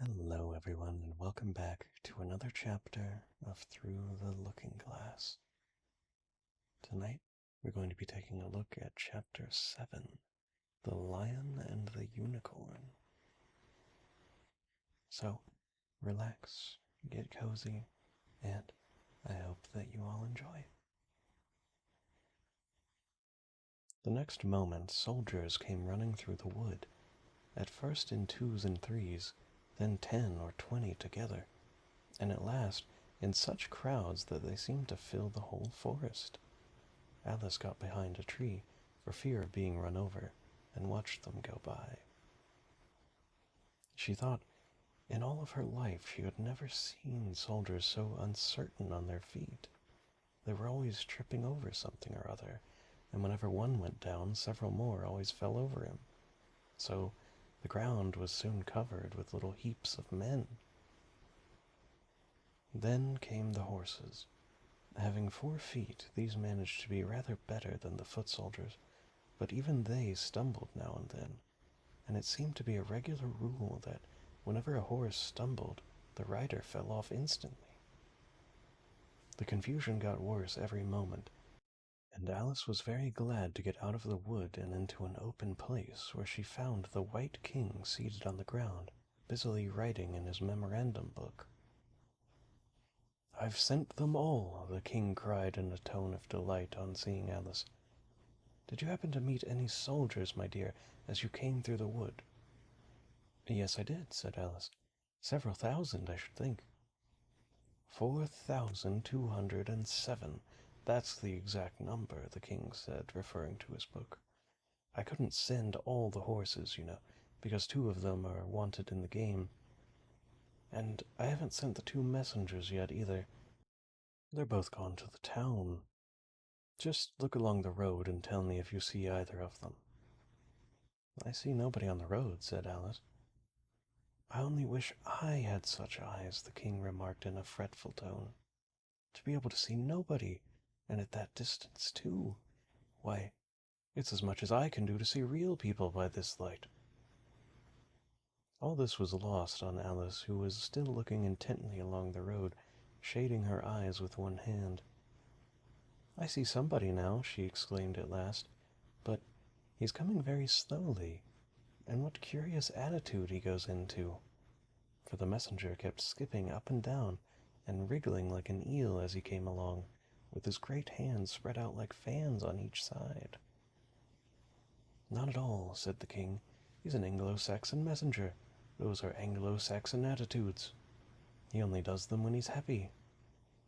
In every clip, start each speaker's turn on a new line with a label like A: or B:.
A: Hello, everyone, and welcome back to another chapter of Through the Looking Glass. Tonight, we're going to be taking a look at Chapter 7, The Lion and the Unicorn. So, relax, get cozy, and I hope that you all enjoy. The next moment, soldiers came running through the wood, at first in 2s and 3s, then 10 or 20 together, and at last in such crowds that they seemed to fill the whole forest. Alice got behind a tree for fear of being run over and watched them go by. She thought in all of her life she had never seen soldiers so uncertain on their feet. They were always tripping over something or other, and whenever one went down, several more always fell over him. So the ground was soon covered with little heaps of men. Then came the horses. Having 4 feet, these managed to be rather better than the foot soldiers, but even they stumbled now and then, and it seemed to be a regular rule that whenever a horse stumbled, the rider fell off instantly. The confusion got worse every moment, and Alice was very glad to get out of the wood and into an open place where she found the White King seated on the ground, busily writing in his memorandum book. "I've sent them all," the king cried in a tone of delight on seeing Alice. "Did you happen to meet any soldiers, my dear, as you came through the wood?" "Yes, I did," said Alice. "Several thousand, I should think." 4,207. That's the exact number, the king said, referring to his book. "I couldn't send all the horses, because 2 of them are wanted in the game. And I haven't sent the 2 messengers yet, either. They're both gone to the town. Just look along the road and tell me if you see either of them." "I see nobody on the road," said Alice. "I only wish I had such eyes," the king remarked in a fretful tone. "To be able to see nobody, and at that distance, too. Why, it's as much as I can do to see real people by this light." All this was lost on Alice, who was still looking intently along the road, shading her eyes with one hand. "I see somebody now," she exclaimed at last, "but he's coming very slowly, and what curious attitude he goes into!" For the messenger kept skipping up and down and wriggling like an eel as he came along, with his great hands spread out like fans on each side. "Not at all," said the king. "He's an Anglo-Saxon messenger. Those are Anglo-Saxon attitudes. He only does them when he's happy.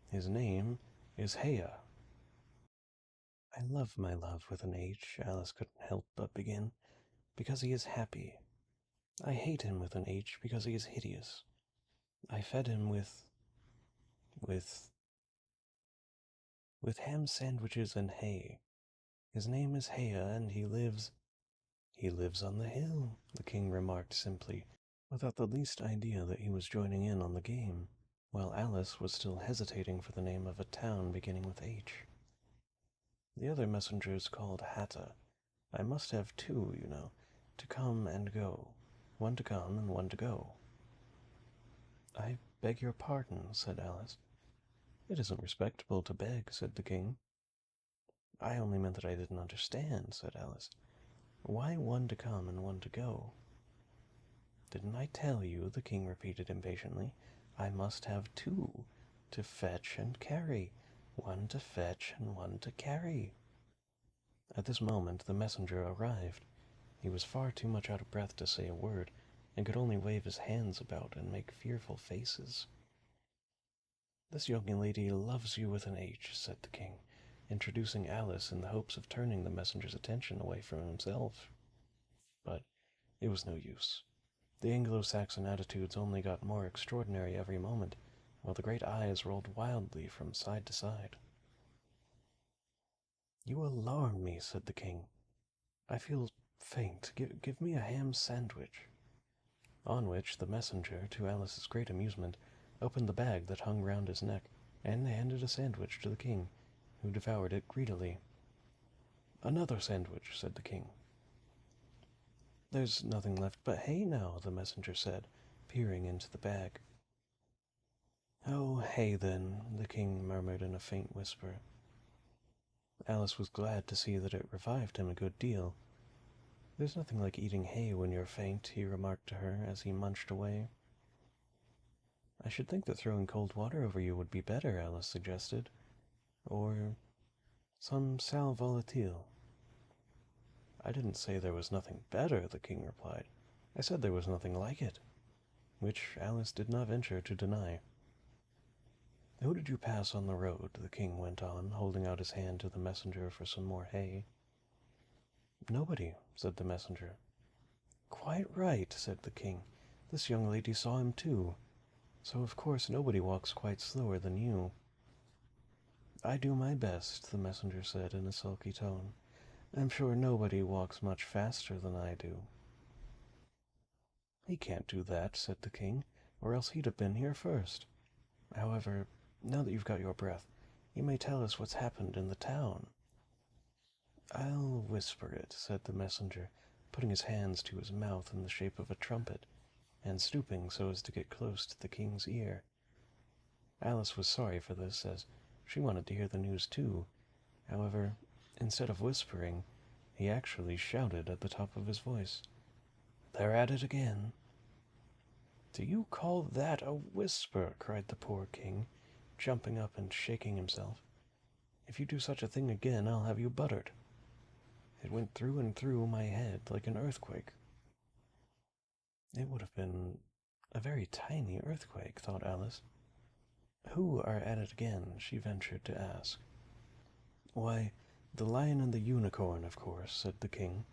A: His name is Hea." "I love my love with an H," Alice couldn't help but begin, "because he is happy. I hate him with an H because he is hideous. I fed him with ham sandwiches and hay. His name is Hea, and he lives—" "He lives on the hill," the king remarked simply, without the least idea that he was joining in on the game, while Alice was still hesitating for the name of a town beginning with H. "The other messenger's called Hatta. I must have 2, to come and go. One to come and one to go." "I beg your pardon," said Alice. "It isn't respectable to beg," said the king. "I only meant that I didn't understand," said Alice. "Why one to come and one to go?" "Didn't I tell you," the king repeated impatiently, "I must have 2 to fetch and carry. One to fetch and one to carry." At this moment the messenger arrived. He was far too much out of breath to say a word, and could only wave his hands about and make fearful faces. "This young lady loves you with an H," said the king, introducing Alice in the hopes of turning the messenger's attention away from himself. But it was no use. The Anglo-Saxon attitudes only got more extraordinary every moment, while the great eyes rolled wildly from side to side. "You alarm me," said the king. "I feel faint. Give me a ham sandwich." On which the messenger, to Alice's great amusement, opened the bag that hung round his neck, and handed a sandwich to the king, who devoured it greedily. "Another sandwich," said the king. "There's nothing left but hay now," the messenger said, peering into the bag. "Oh, hay then," the king murmured in a faint whisper. Alice was glad to see that it revived him a good deal. "There's nothing like eating hay when you're faint," he remarked to her as he munched away. "I should think that throwing cold water over you would be better," Alice suggested. "Or some sal volatile." "I didn't say there was nothing better," the king replied. "I said there was nothing like it," which Alice did not venture to deny. "Who did you pass on the road?" the king went on, holding out his hand to the messenger for some more hay. "Nobody," said the messenger. "Quite right," said the king. "This young lady saw him too, so of course nobody walks quite slower than you." "I do my best," the messenger said in a sulky tone. "I'm sure nobody walks much faster than I do." "He can't do that," said the king, "or else he'd have been here first. However, now that you've got your breath, you may tell us what's happened in the town." "I'll whisper it," said the messenger, putting his hands to his mouth in the shape of a trumpet, and stooping so as to get close to the king's ear. Alice was sorry for this, as she wanted to hear the news too. However, instead of whispering, he actually shouted at the top of his voice. "They're at it again." "Do you call that a whisper?" cried the poor king, jumping up and shaking himself. "If you do such a thing again, I'll have you buttered." It went through and through my head like an earthquake. It would have been a very tiny earthquake, thought Alice. "Who are at it again?" she ventured to ask. "Why, the lion and the unicorn, of course," said the king.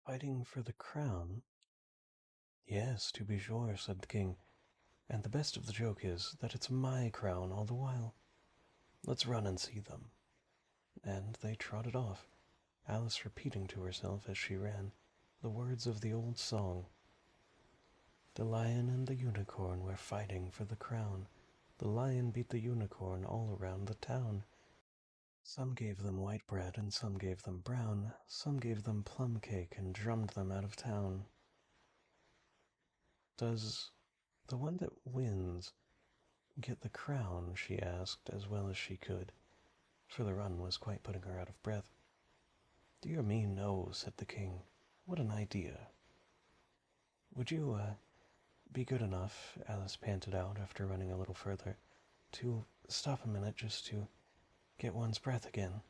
A: "Fighting for the crown?" "Yes, to be sure," said the king. "And the best of the joke is that it's my crown all the while. Let's run and see them." And they trotted off, Alice repeating to herself as she ran the words of the old song. "The lion and the unicorn were fighting for the crown. The lion beat the unicorn all around the town. Some gave them white bread and some gave them brown. Some gave them plum cake and drummed them out of town." "Does the one that wins get the crown?" she asked as well as she could, for the run was quite putting her out of breath. "Dear me, no," said the king. "What an idea." "Would you, be good enough," Alice panted out after running a little further, "to stop a minute just to get one's breath again?"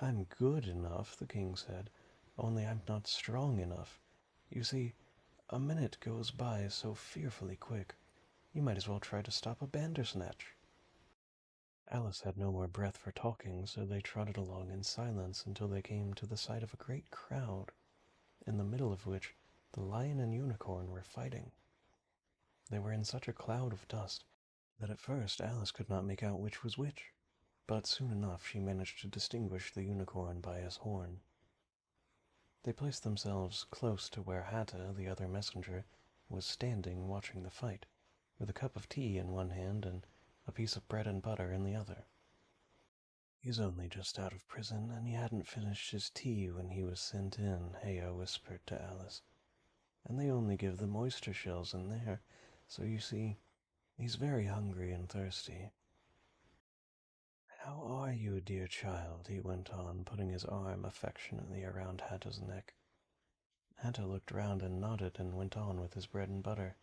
A: "I'm good enough," the king said, "only I'm not strong enough. You see, a minute goes by so fearfully quick. You might as well try to stop a bandersnatch." Alice had no more breath for talking, so they trotted along in silence until they came to the sight of a great crowd, in the middle of which the lion and unicorn were fighting. They were in such a cloud of dust that at first Alice could not make out which was which, but soon enough she managed to distinguish the unicorn by his horn. They placed themselves close to where Hatta, the other messenger, was standing watching the fight, with a cup of tea in one hand and a piece of bread and butter in the other. "He's only just out of prison, and he hadn't finished his tea when he was sent in," Haya whispered to Alice. "And they only give them oyster shells in there, so you see, he's very hungry and thirsty." "How are you, dear child?" he went on, putting his arm affectionately around Hatta's neck. Hatta looked round and nodded and went on with his bread and butter.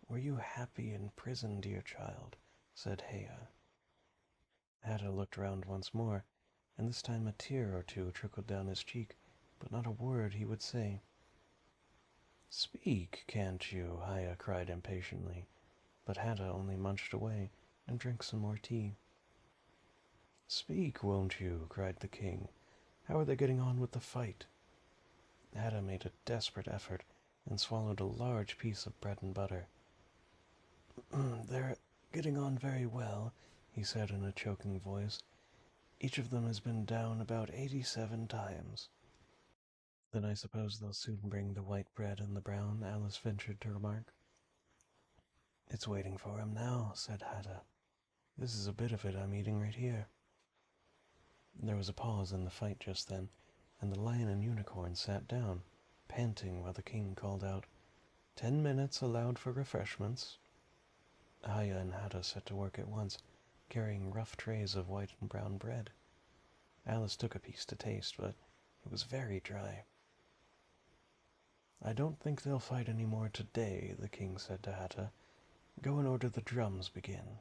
A: "Were you happy in prison, dear child?" said Haya. Hatta looked round once more, and this time a tear or two trickled down his cheek, but not a word he would say. "Speak, can't you?" Haya cried impatiently, but Hatta only munched away and drank some more tea. "Speak, won't you?" cried the king. "How are they getting on with the fight?" Hatta made a desperate effort and swallowed a large piece of bread and butter. "They're getting on very well," he said in a choking voice. "Each of them has been down about 87 times." "Then I suppose they'll soon bring the white bread and the brown," Alice ventured to remark. "It's waiting for him now," said Hatta. "This is a bit of it I'm eating right here." There was a pause in the fight just then, and the lion and unicorn sat down, panting while the king called out, 10 minutes allowed for refreshments. Aya and Hada set to work at once, carrying rough trays of white and brown bread. Alice took a piece to taste, but it was very dry. I don't think they'll fight any more today, the king said to Hada. Go and order the drums begin.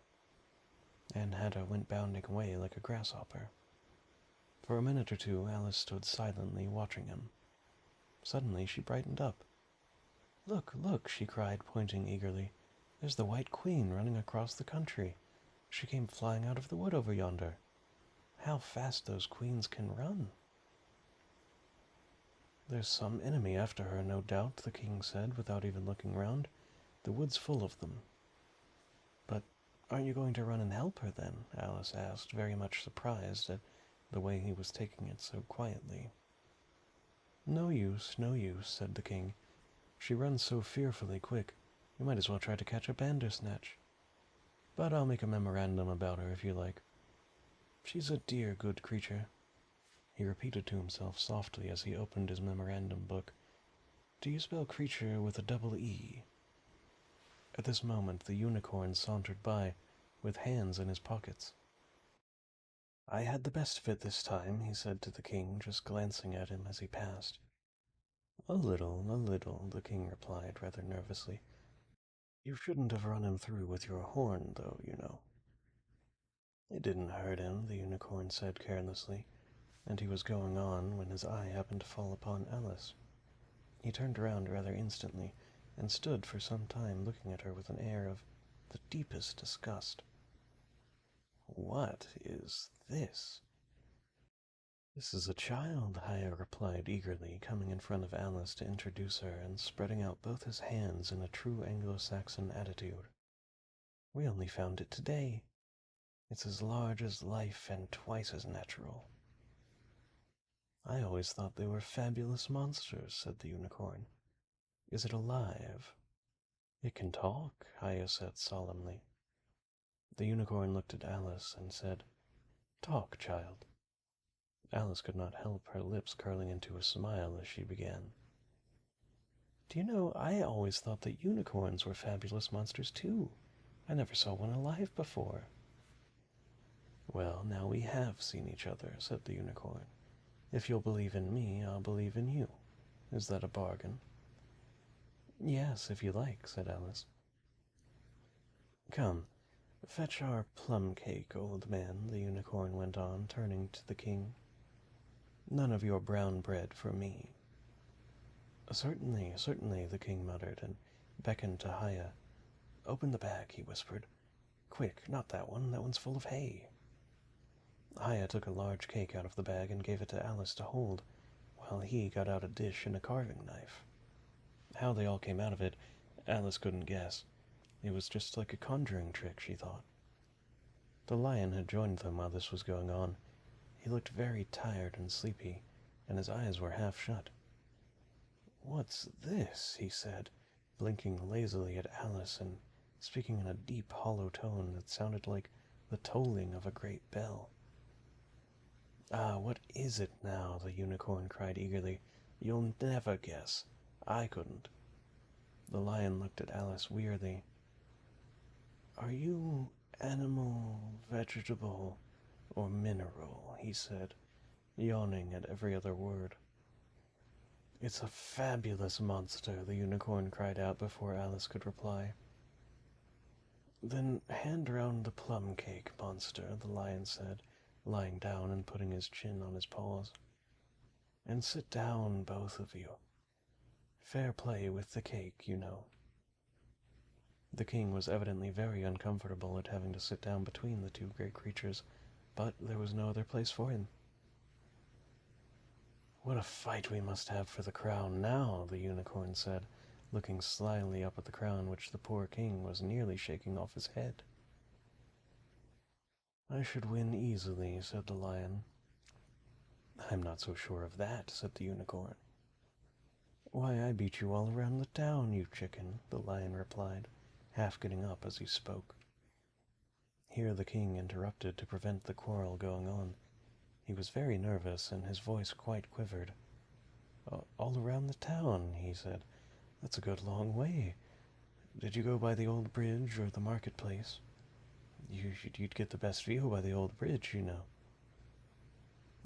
A: And Hada went bounding away like a grasshopper. For a minute or two, Alice stood silently watching him. Suddenly she brightened up. Look, look, she cried, pointing eagerly. There's the White Queen running across the country. She came flying out of the wood over yonder. How fast those queens can run! There's some enemy after her, no doubt, the king said, without even looking round. The wood's full of them. But aren't you going to run and help her, then? Alice asked, very much surprised at the way he was taking it so quietly. No use, no use, said the king. She runs so fearfully quick, you might as well try to catch a bandersnatch. But I'll make a memorandum about her if you like. She's a dear good creature. He repeated to himself softly as he opened his memorandum book. Do you spell creature with a double E? At this moment the unicorn sauntered by, with hands in his pockets. I had the best of it this time, he said to the king, just glancing at him as he passed. A little, the king replied, rather nervously. You shouldn't have run him through with your horn, though, you know. It didn't hurt him, the unicorn said carelessly, and he was going on when his eye happened to fall upon Alice. He turned around rather instantly, and stood for some time looking at her with an air of the deepest disgust. What is this? This is a child, Haya replied eagerly, coming in front of Alice to introduce her and spreading out both his hands in a true Anglo-Saxon attitude. We only found it today. It's as large as life and twice as natural. I always thought they were fabulous monsters, said the unicorn. Is it alive? It can talk, Haya said solemnly. The unicorn looked at Alice and said, Talk, child. Alice could not help her lips curling into a smile as she began. Do you know, I always thought that unicorns were fabulous monsters too. I never saw one alive before. Well, now we have seen each other, said the unicorn. If you'll believe in me, I'll believe in you. Is that a bargain? Yes, if you like, said Alice. Come, fetch our plum cake, old man, the unicorn went on, turning to the king. None of your brown bread for me. Certainly, certainly, the king muttered, and beckoned to Haya. Open the bag, he whispered. Quick, not that one. That one's full of hay. Haya took a large cake out of the bag and gave it to Alice to hold, while he got out a dish and a carving knife. How they all came out of it, Alice couldn't guess. It was just like a conjuring trick, she thought. The lion had joined them while this was going on. He looked very tired and sleepy, and his eyes were half shut. What's this? He said, blinking lazily at Alice and speaking in a deep, hollow tone that sounded like the tolling of a great bell. Ah, what is it now? The unicorn cried eagerly. You'll never guess. I couldn't. The lion looked at Alice wearily. Are you animal, vegetable, or mineral? He said, yawning at every other word. It's a fabulous monster, the unicorn cried out before Alice could reply. Then hand round the plum cake, monster, the lion said, lying down and putting his chin on his paws. And sit down, both of you. Fair play with the cake, you know. The king was evidently very uncomfortable at having to sit down between the two great creatures, but there was no other place for him. What a fight we must have for the crown now, the unicorn said, looking slyly up at the crown which the poor king was nearly shaking off his head. I should win easily, said the lion. I'm not so sure of that, said the unicorn. Why, I beat you all around the town, you chicken, the lion replied, half getting up as he spoke. Here the king interrupted to prevent the quarrel going on. He was very nervous, and his voice quite quivered. All around the town, he said. That's a good long way. Did you go by the old bridge or the marketplace? You'd get the best view by the old bridge, you know.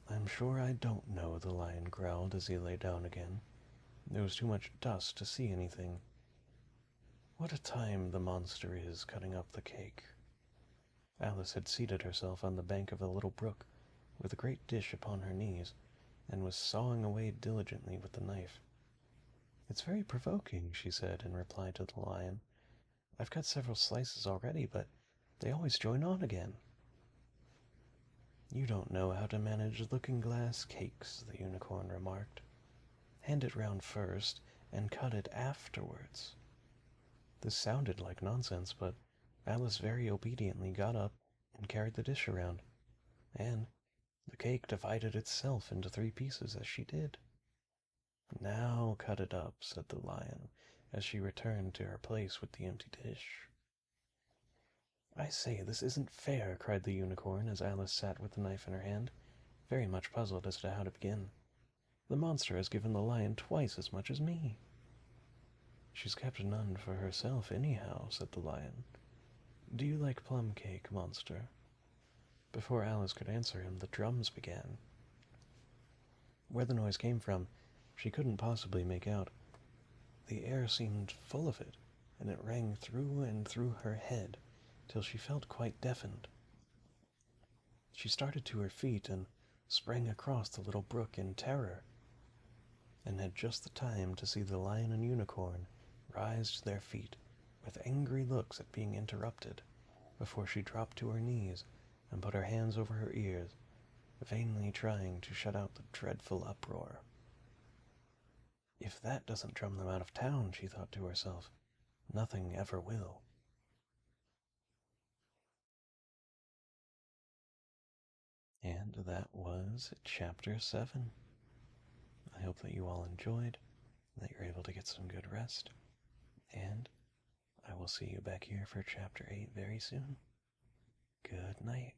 A: I'm sure I don't know, the lion growled as he lay down again. There was too much dust to see anything. What a time the monster is cutting up the cake. Alice had seated herself on the bank of the little brook, with a great dish upon her knees, and was sawing away diligently with the knife. It's very provoking, she said in reply to the lion. I've cut several slices already, but they always join on again. You don't know how to manage looking-glass cakes, the unicorn remarked. Hand it round first, and cut it afterwards. This sounded like nonsense, but Alice very obediently got up and carried the dish around, and the cake divided itself into 3 pieces as she did. Now cut it up, said the lion, as she returned to her place with the empty dish. I say, this isn't fair, cried the unicorn as Alice sat with the knife in her hand, very much puzzled as to how to begin. The monster has given the lion twice as much as me. She's kept none for herself anyhow, said the lion. Do you like plum cake, monster? Before Alice could answer him, the drums began. Where the noise came from, she couldn't possibly make out. The air seemed full of it, and it rang through and through her head, till she felt quite deafened. She started to her feet and sprang across the little brook in terror, and had just the time to see the lion and unicorn rise to their feet with angry looks at being interrupted, before she dropped to her knees and put her hands over her ears, vainly trying to shut out the dreadful uproar. If that doesn't drum them out of town, she thought to herself, nothing ever will. And that was Chapter 7. I hope that you all enjoyed, that you're able to get some good rest, and I will see you back here for Chapter 8 very soon. Good night.